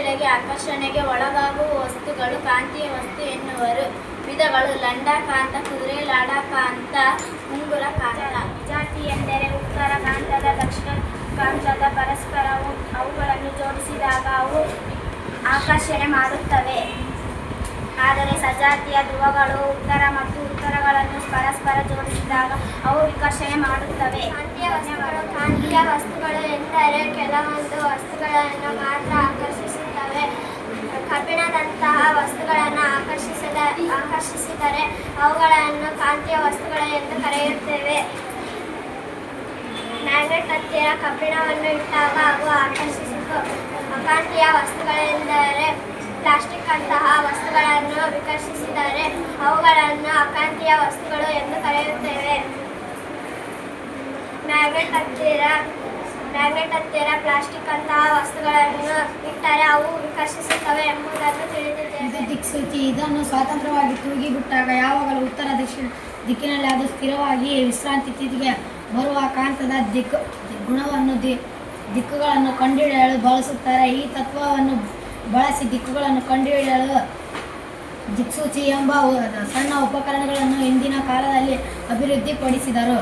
ವೇಳೆಗೆ ಆಕರ್ಷಣೆಗೆ ಒಳಗಾಗುವ ವಸ್ತುಗಳು ಕಾಂತೀಯ ವಸ್ತು ಎನ್ನುವರು. ವಿಧಗಳು: ಲಂಡಕಾಂತ, ಕುದುರೆ ಲಾಡಕಾಂತ, ಉಂಗುರ ಕಾಂತ. ಜಾತಿ ಎಂದರೆ ಉತ್ತರ ಕಾಂತದ ದಕ್ಷಿಣ ಕಾಂತದ ಪರಸ್ಪರವು ಅವುಗಳನ್ನು ಜೋಡಿಸಿದಾಗ ಅವು ಆಕರ್ಷಣೆ ಮಾಡುತ್ತವೆ. ಆದರೆ ಸಜಾತಿಯ ಧ್ರುವಗಳು ಉತ್ತರ ಮತ್ತು ಉತ್ತರಗಳನ್ನು ಪರಸ್ಪರ ಜೋಡಿಸಿದಾಗ ಅವು ವಿಕರ್ಷಣೆ ಮಾಡುತ್ತವೆ. ಕಾಂತೀಯ ವಸ್ತುಗಳು ಎಂದರೆ ಕೆಲವೊಂದು ವಸ್ತುಗಳನ್ನು ಮಾತ್ರ ಆಕರ್ಷಿಸುತ್ತವೆ. ಕಬ್ಬಿಣದಂತಹ ವಸ್ತುಗಳನ್ನು ಆಕರ್ಷಿಸಿದರೆ ಅವುಗಳನ್ನು ಕಾಂತೀಯ ವಸ್ತುಗಳು ಎಂದು ಕರೆಯುತ್ತೇವೆ. ಮ್ಯಾಗ್ನೆಟ್ ಹತ್ತಿರ ಕಬ್ಬಿಣವನ್ನು ಇಟ್ಟಾಗ ಅವು ಆಕರ್ಷಿಸಿತು. ಅಕಾಂತೀಯ ವಸ್ತುಗಳೆಂದರೆ ಪ್ಲಾಸ್ಟಿಕ್ ಅಂತಹ ವಸ್ತುಗಳನ್ನು ವಿಕರ್ಷಿಸಿದರೆ ಅವುಗಳನ್ನು ಅಕಾಂತೀಯ ವಸ್ತುಗಳು ಎಂದು ಕರೆಯುತ್ತೇವೆ. ಮ್ಯಾಗ್ನೆಟ್ ಹತ್ತಿರ ಪ್ಲಾಸ್ಟಿಕ್ ಅಂತಹ ವಸ್ತುಗಳನ್ನು ಇಟ್ಟರೆ ಅವು ವಿಕರ್ಷಿಸುತ್ತವೆ ಎಂಬುದನ್ನು ತಿಳಿದಿದೆ. ಇದು ದಿಕ್ಸೂಚಿ. ಇದನ್ನು ಸ್ವತಂತ್ರವಾಗಿ ತೂಗಿಬಿಟ್ಟಾಗ ಯಾವಾಗಲೂ ಉತ್ತರ ದಿಕ್ಕಿನಲ್ಲಿ ಅದು ಸ್ಥಿರವಾಗಿ ವಿಶ್ರಾಂತಿ ಸ್ಥಿತಿಗೆ ಬರುವ ಕಾಂತದ ದಿಕ್ಕುಗಳನ್ನು ಕಂಡುಹಿಡಿಯಲು ಬಳಸುತ್ತಾರೆ. ಈ ತತ್ವವನ್ನು ಬಳಸಿ ದಿಕ್ಕುಗಳನ್ನು ಕಂಡುಹಿಡಿಯಲು ದಿಕ್ಸೂಚಿ ಎಂಬ ಸಣ್ಣ ಉಪಕರಣಗಳನ್ನು ಹಿಂದಿನ ಕಾಲದಲ್ಲಿ ಅಭಿವೃದ್ಧಿಪಡಿಸಿದರು.